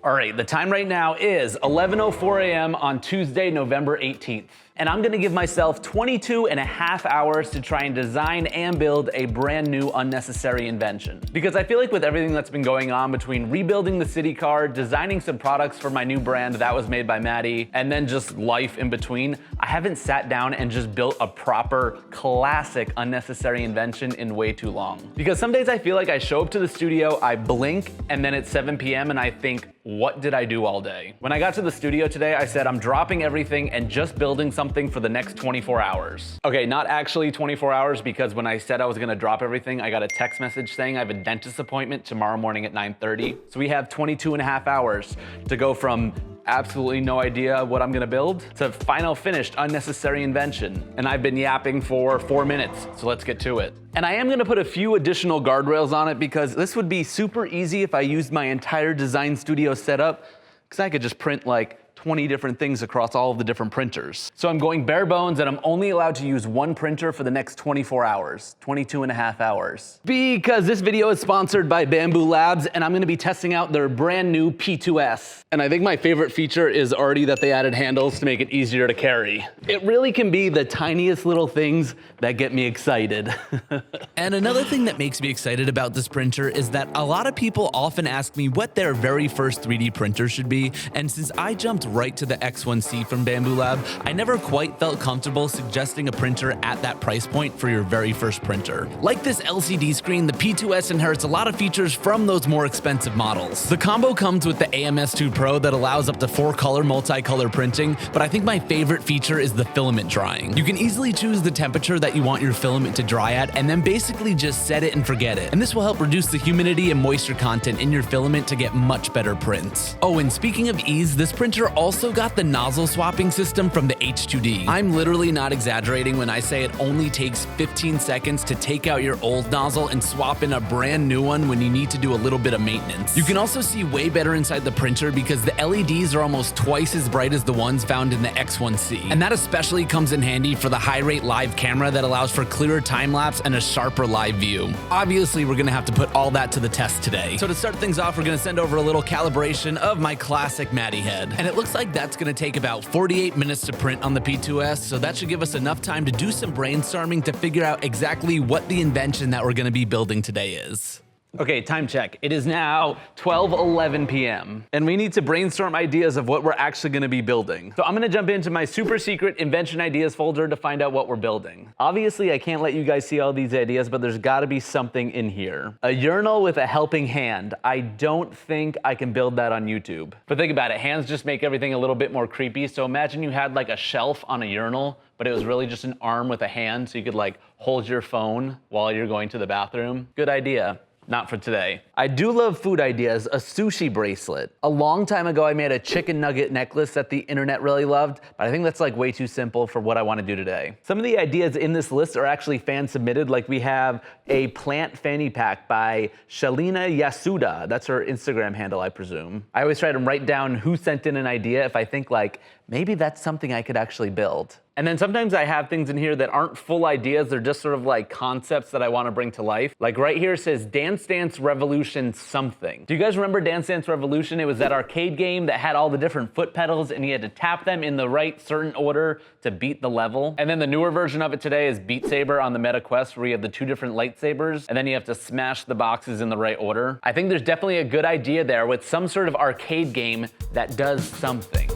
All right, the time right now is 11:04 a.m. on Tuesday, November 18th. And I'm gonna give myself 22 and a half hours to try and design and build a brand new unnecessary invention. Because I feel like with everything that's been going on between rebuilding the city car, designing some products for my new brand that was made by Maddie, and then just life in between, I haven't sat down and just built a proper classic unnecessary invention in way too long. Because some days I feel like I show up to the studio, I blink, and then it's 7 p.m. and I think, what did I do all day? When I got to the studio today, I said I'm dropping everything and just building something for the next 24 hours. Okay, not actually 24 hours, because when I said I was gonna drop everything, I got a text message saying I have a dentist appointment tomorrow morning at 9:30. So we have 22 and a half hours to go from absolutely no idea what I'm gonna build to final finished unnecessary invention. And I've been yapping for 4 minutes, so let's get to it. And I am gonna put a few additional guardrails on it because this would be super easy if I used my entire design studio setup, because I could just print like 20 different things across all of the different printers. So I'm going bare bones and I'm only allowed to use one printer for the next 24 hours, 22 and a half hours. Because this video is sponsored by bambulab and I'm gonna be testing out their brand new P2S. And I think my favorite feature is already that they added handles to make it easier to carry. It really can be the tiniest little things that get me excited. And another thing that makes me excited about this printer is that a lot of people often ask me what their very first 3D printer should be, and since I jumped right to the X1C from bambulab, I never quite felt comfortable suggesting a printer at that price point for your very first printer. Like this LCD screen, the P2S inherits a lot of features from those more expensive models. The combo comes with the AMS2 Pro that allows up to 4-color multicolor printing, but I think my favorite feature is the filament drying. You can easily choose the temperature that you want your filament to dry at and then basically just set it and forget it. And this will help reduce the humidity and moisture content in your filament to get much better prints. Oh, and speaking of ease, this printer also got the nozzle swapping system from the H2D. I'm literally not exaggerating when I say it only takes 15 seconds to take out your old nozzle and swap in a brand new one when you need to do a little bit of maintenance. You can also see way better inside the printer because the LEDs are almost twice as bright as the ones found in the X1C. And that especially comes in handy for the high-rate live camera that allows for clearer time-lapse and a sharper live view. Obviously, we're gonna have to put all that to the test today. So to start things off, we're gonna send over a little calibration of my classic Maddie head. And it looks like that's gonna take about 48 minutes to print on the P2S, so that should give us enough time to do some brainstorming to figure out exactly what the invention that we're gonna be building today is. Okay, time check. It is now 12:11 p.m. and we need to brainstorm ideas of what we're actually gonna be building. So I'm gonna jump into my super secret invention ideas folder to find out what we're building. Obviously, I can't let you guys see all these ideas, but there's gotta be something in here. A urinal with a helping hand. I don't think I can build that on YouTube. But think about it, hands just make everything a little bit more creepy. So imagine you had like a shelf on a urinal, but it was really just an arm with a hand so you could like hold your phone while you're going to the bathroom. Good idea. Not for today. I do love food ideas, a sushi bracelet. A long time ago, I made a chicken nugget necklace that the internet really loved, but I think that's like way too simple for what I wanna do today. Some of the ideas in this list are actually fan submitted, like we have a plant fanny pack by Shalina Yasuda. That's her Instagram handle, I presume. I always try to write down who sent in an idea if I think like, maybe that's something I could actually build. And then sometimes I have things in here that aren't full ideas, they're just sort of like concepts that I wanna bring to life. Like right here it says Dance Dance Revolution something. Do you guys remember Dance Dance Revolution? It was that arcade game that had all the different foot pedals and you had to tap them in the right certain order to beat the level. And then the newer version of it today is Beat Saber on the Meta Quest, where you have the 2 different lightsabers and then you have to smash the boxes in the right order. I think there's definitely a good idea there with some sort of arcade game that does something.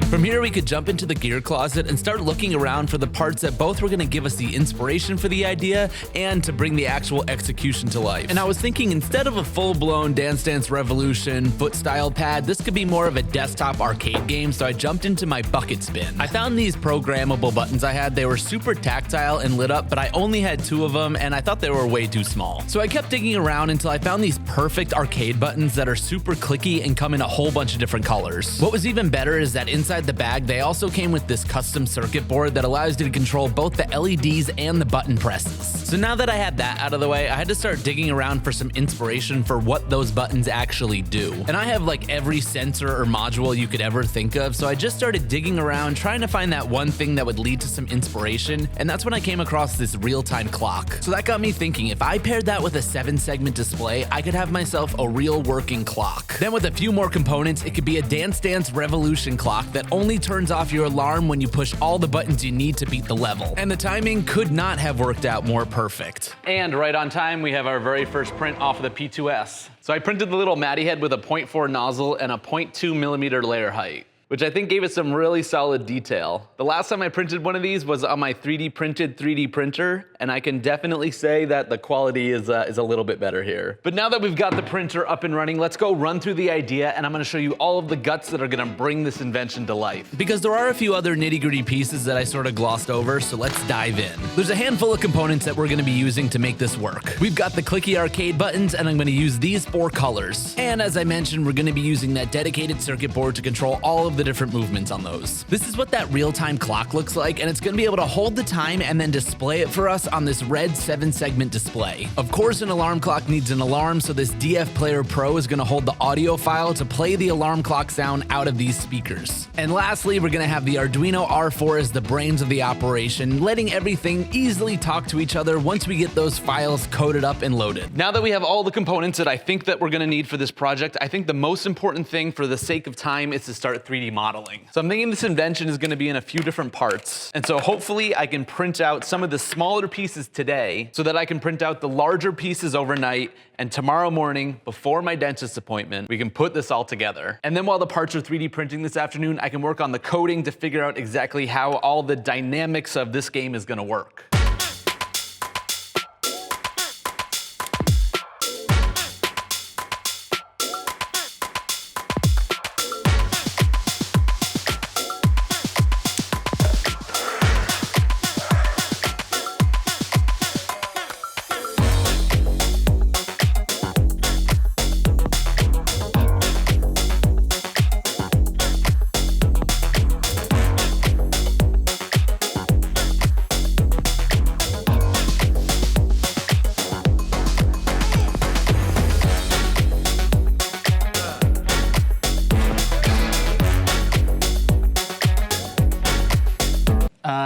From here, we could jump into the gear closet and start looking around for the parts that both were gonna give us the inspiration for the idea and to bring the actual execution to life. And I was thinking instead of a full-blown Dance Dance Revolution foot-style pad, this could be more of a desktop arcade game, so I jumped into my bucket spin. I found these programmable buttons I had. They were super tactile and lit up, but I only had 2 of them, and I thought they were way too small. So I kept digging around until I found these perfect arcade buttons that are super clicky and come in a whole bunch of different colors. What was even better is that inside the bag, they also came with this custom circuit board that allows you to control both the LEDs and the button presses. So now that I had that out of the way, I had to start digging around for some inspiration for what those buttons actually do. And I have like every sensor or module you could ever think of, so I just started digging around trying to find that one thing that would lead to some inspiration, and that's when I came across this real-time clock. So that got me thinking, if I paired that with a 7-segment display, I could have myself a real working clock. Then with a few more components, it could be a Dance Dance Revolution clock that only turns off your alarm when you push all the buttons you need to beat the level. And the timing could not have worked out more perfect. And right on time, we have our very first print off of the P2S. So I printed the little Matty head with a 0.4 nozzle and a 0.2 millimeter layer height, which I think gave it some really solid detail. The last time I printed one of these was on my 3D printed 3D printer, and I can definitely say that the quality is a little bit better here. But now that we've got the printer up and running, let's go run through the idea, and I'm gonna show you all of the guts that are gonna bring this invention to life. Because there are a few other nitty-gritty pieces that I sort of glossed over, so let's dive in. There's a handful of components that we're gonna be using to make this work. We've got the clicky arcade buttons, and I'm gonna use these 4 colors. And as I mentioned, we're gonna be using that dedicated circuit board to control all of the different movements on those. This is what that real-time clock looks like, and it's gonna be able to hold the time and then display it for us on this red 7-segment display. Of course, an alarm clock needs an alarm, so this DF Player Pro is gonna hold the audio file to play the alarm clock sound out of these speakers. And lastly, we're gonna have the Arduino R4 as the brains of the operation, letting everything easily talk to each other once we get those files coded up and loaded. Now that we have all the components that I think that we're gonna need for this project, I think the most important thing for the sake of time is to start 3D modeling. So I'm thinking this invention is gonna be in a few different parts. And so hopefully I can print out some of the smaller pieces today so that I can print out the larger pieces overnight, and tomorrow morning, before my dentist appointment, we can put this all together. And then while the parts are 3D printing this afternoon, I can work on the coding to figure out exactly how all the dynamics of this game is gonna work.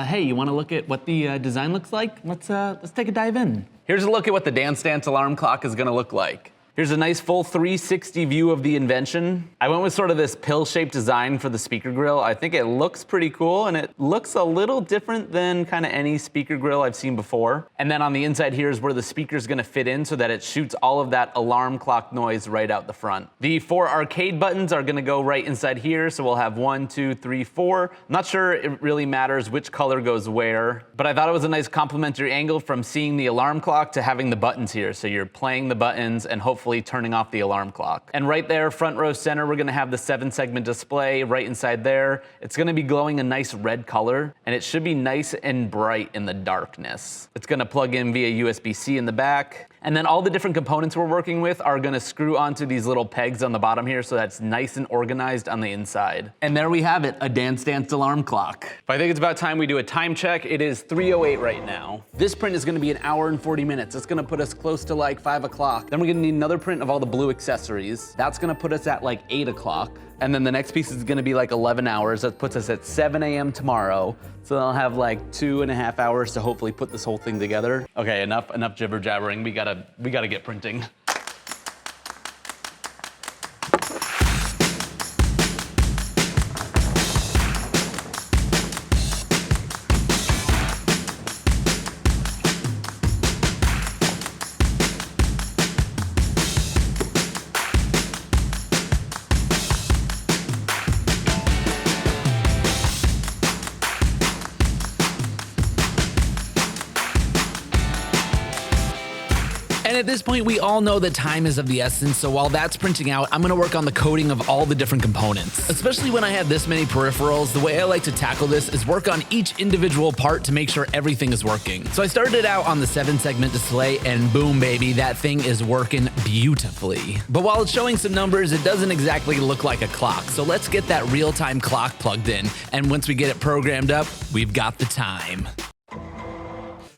Hey, you want to look at what the design looks like? Let's take a dive in. Here's a look at what the Dance Dance alarm clock is going to look like. Here's a nice full 360 view of the invention. I went with sort of this pill-shaped design for the speaker grill. I think it looks pretty cool, and it looks a little different than kind of any speaker grill I've seen before. And then on the inside here is where the speaker's gonna fit in so that it shoots all of that alarm clock noise right out the front. The 4 arcade buttons are gonna go right inside here, so we'll have 1, 2, 3, 4. I'm not sure it really matters which color goes where, but I thought it was a nice complementary angle from seeing the alarm clock to having the buttons here. So you're playing the buttons and hopefully turning off the alarm clock. And right there, front row center, we're gonna have the 7-segment display right inside there. It's gonna be glowing a nice red color, and it should be nice and bright in the darkness. It's gonna plug in via USB-C in the back. And then all the different components we're working with are gonna screw onto these little pegs on the bottom here so that's nice and organized on the inside. And there we have it, a Dance Dance alarm clock. I think it's about time we do a time check. It is 3:08 right now. This print is gonna be 1 hour and 40 minutes. It's gonna put us close to like 5 o'clock. Then we're gonna need another print of all the blue accessories. That's gonna put us at like 8 o'clock. And then the next piece is gonna be like 11 hours. That puts us at 7 a.m. tomorrow. So I'll have like 2.5 hours to hopefully put this whole thing together. Okay, enough jibber jabbering. We gotta get printing. And at this point, we all know that time is of the essence, so while that's printing out, I'm gonna work on the coding of all the different components. Especially when I have this many peripherals, the way I like to tackle this is work on each individual part to make sure everything is working. So I started out on the 7-segment display, and boom, baby, that thing is working beautifully. But while it's showing some numbers, it doesn't exactly look like a clock, so let's get that real-time clock plugged in, and once we get it programmed up, we've got the time.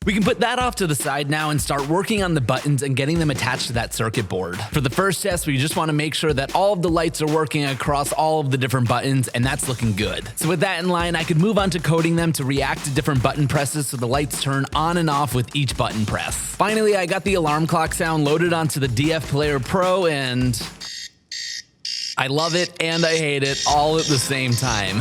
We can put that off to the side now and start working on the buttons and getting them attached to that circuit board. For the first test, we just want to make sure that all of the lights are working across all of the different buttons, and that's looking good. So with that in line, I could move on to coding them to react to different button presses so the lights turn on and off with each button press. Finally, I got the alarm clock sound loaded onto the DF Player Pro, and I love it and I hate it all at the same time.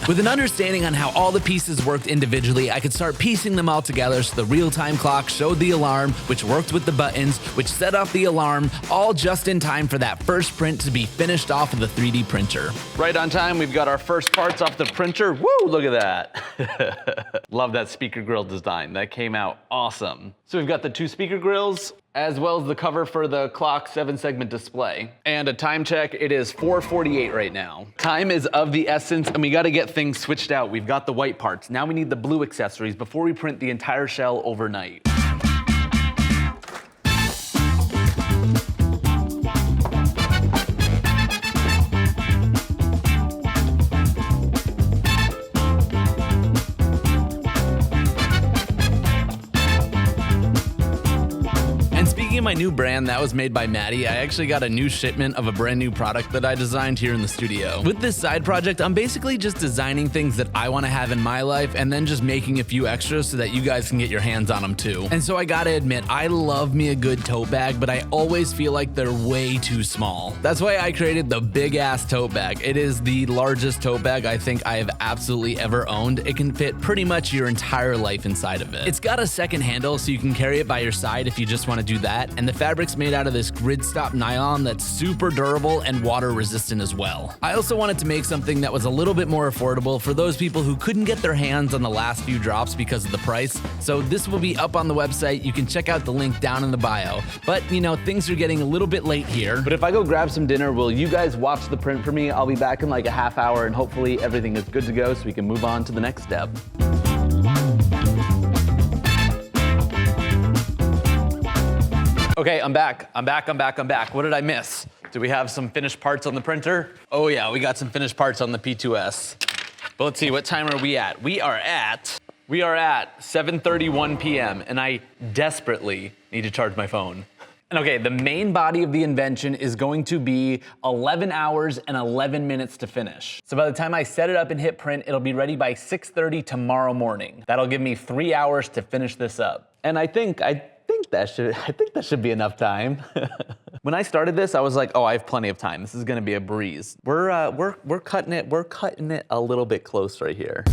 With an understanding on how all the pieces worked individually, I could start piecing them all together so the real-time clock showed the alarm, which worked with the buttons, which set off the alarm, all just in time for that first print to be finished off of the 3D printer. Right on time, we've got our first parts off the printer. Woo, look at that. Love that speaker grill design. That came out awesome. So we've got the 2 speaker grills, as well as the cover for the clock 7-segment display. And a time check, it is 4:48 right now. Time is of the essence, and we gotta get things switched out. We've got the white parts. Now we need the blue accessories before we print the entire shell overnight. My new brand that was made by Maddie, I actually got a new shipment of a brand new product that I designed here in the studio. With this side project, I'm basically just designing things that I want to have in my life and then just making a few extras so that you guys can get your hands on them too. And so I gotta admit, I love me a good tote bag, but I always feel like they're way too small. That's why I created the big ass tote bag. It is the largest tote bag I think I have absolutely ever owned. It can fit pretty much your entire life inside of it. It's got a second handle so you can carry it by your side if you just want to do that. And the fabric's made out of this grid stop nylon that's super durable and water resistant as well. I also wanted to make something that was a little bit more affordable for those people who couldn't get their hands on the last few drops because of the price. So this will be up on the website. You can check out the link down in the bio. But you know, things are getting a little bit late here. But if I go grab some dinner, will you guys watch the print for me? I'll be back in like a half hour and hopefully everything is good to go so we can move on to the next step. Okay, I'm back. What did I miss? Do we have some finished parts on the printer? Oh yeah, we got some finished parts on the P2S. But let's see, what time are we at? We are at 7:31 p.m. and I desperately need to charge my phone. And okay, the main body of the invention is going to be 11 hours and 11 minutes to finish. So by the time I set it up and hit print, it'll be ready by 6:30 tomorrow morning. That'll give me 3 hours to finish this up. And I think that should be enough time. When I started this, I was like, oh, I have plenty of time. This is gonna be a breeze. We're cutting it a little bit close right here.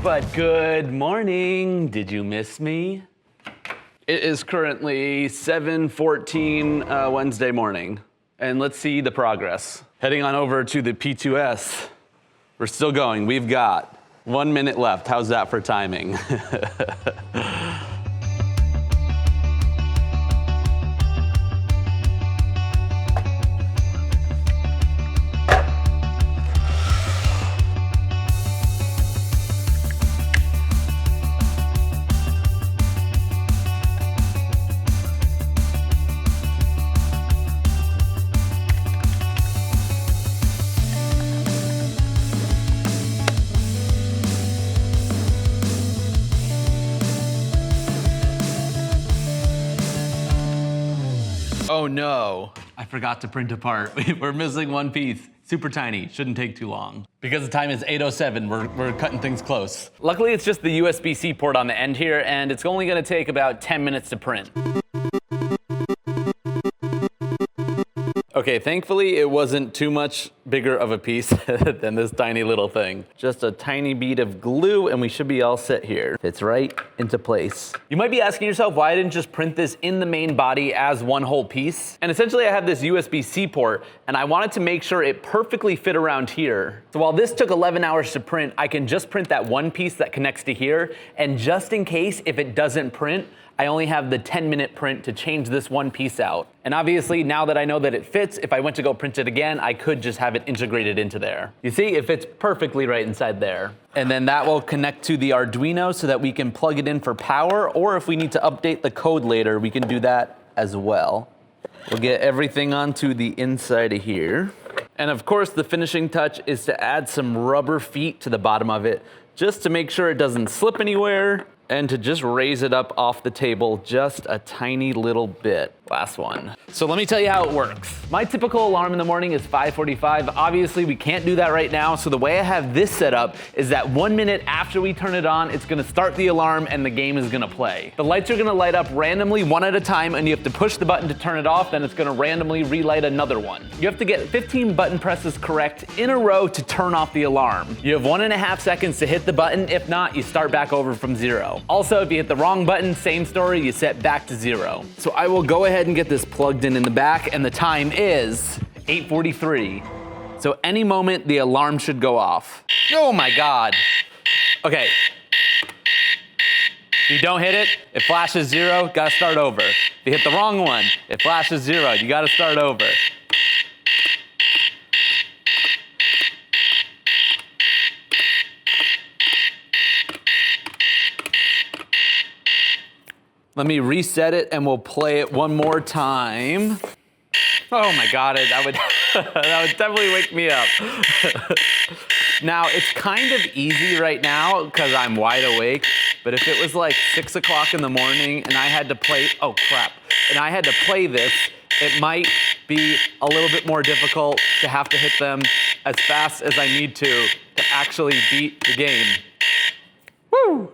But good morning. Did you miss me? It is currently 7:14 Wednesday morning. And let's see the progress. Heading on over to the P2S. We're still going. We've got 1 minute left. How's that for timing? Oh no, I forgot to print a part. We're missing one piece. Super tiny, shouldn't take too long. Because the time is 8:07, we're cutting things close. Luckily, it's just the USB-C port on the end here, and it's only gonna take about 10 minutes to print. Okay, thankfully it wasn't too much bigger of a piece than this tiny little thing. Just a tiny bead of glue and we should be all set here. Fits right into place. You might be asking yourself why I didn't just print this in the main body as one whole piece. And essentially I have this USB-C port and I wanted to make sure it perfectly fit around here. So while this took 11 hours to print, I can just print that one piece that connects to here. And just in case if it doesn't print, I only have the 10-minute print to change this one piece out. And obviously, now that I know that it fits, if I went to go print it again, I could just have it integrated into there. You see, it fits perfectly right inside there. And then that will connect to the Arduino so that we can plug it in for power, or if we need to update the code later, we can do that as well. We'll get everything onto the inside of here. And of course, the finishing touch is to add some rubber feet to the bottom of it, just to make sure it doesn't slip anywhere, and to just raise it up off the table just a tiny little bit. Last one. So let me tell you how it works. My typical alarm in the morning is 5:45. Obviously, we can't do that right now. So the way I have this set up is that 1 minute after we turn it on, it's gonna start the alarm and the game is gonna play. The lights are gonna light up randomly one at a time and you have to push the button to turn it off, then it's gonna randomly relight another one. You have to get 15 button presses correct in a row to turn off the alarm. You have 1.5 seconds to hit the button. If not, you start back over from 0. Also, if you hit the wrong button, same story, you set back to 0. So I will go ahead and get this plugged in the back, and the time is 8:43. So any moment the alarm should go off. Oh my God. Okay. If you don't hit it, it flashes 0, gotta start over. If you hit the wrong one, it flashes 0, you gotta start over. Let me reset it and we'll play it one more time. Oh my God, that would definitely wake me up. Now, it's kind of easy right now because I'm wide awake, but if it was like 6 o'clock in the morning and I had to play, oh crap, and I had to play this, it might be a little bit more difficult to have to hit them as fast as I need to actually beat the game. Woo!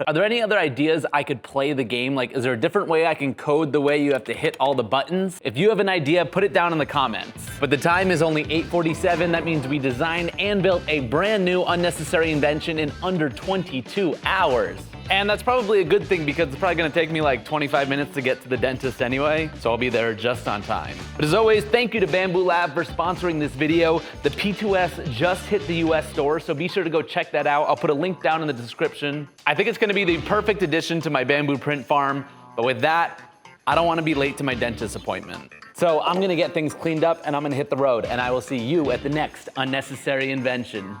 Are there any other ideas I could play the game? Like, is there a different way I can code the way you have to hit all the buttons? If you have an idea, put it down in the comments. But the time is only 8:47. That means we designed and built a brand new unnecessary invention in under 22 hours. And that's probably a good thing because it's probably gonna take me like 25 minutes to get to the dentist anyway, so I'll be there just on time. But as always, thank you to bambulab for sponsoring this video. The P2S just hit the US store, so be sure to go check that out. I'll put a link down in the description. I think it's gonna be the perfect addition to my bamboo print farm, but with that, I don't wanna be late to my dentist appointment. So I'm gonna get things cleaned up and I'm gonna hit the road, and I will see you at the next unnecessary invention.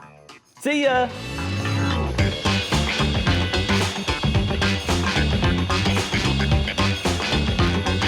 See ya!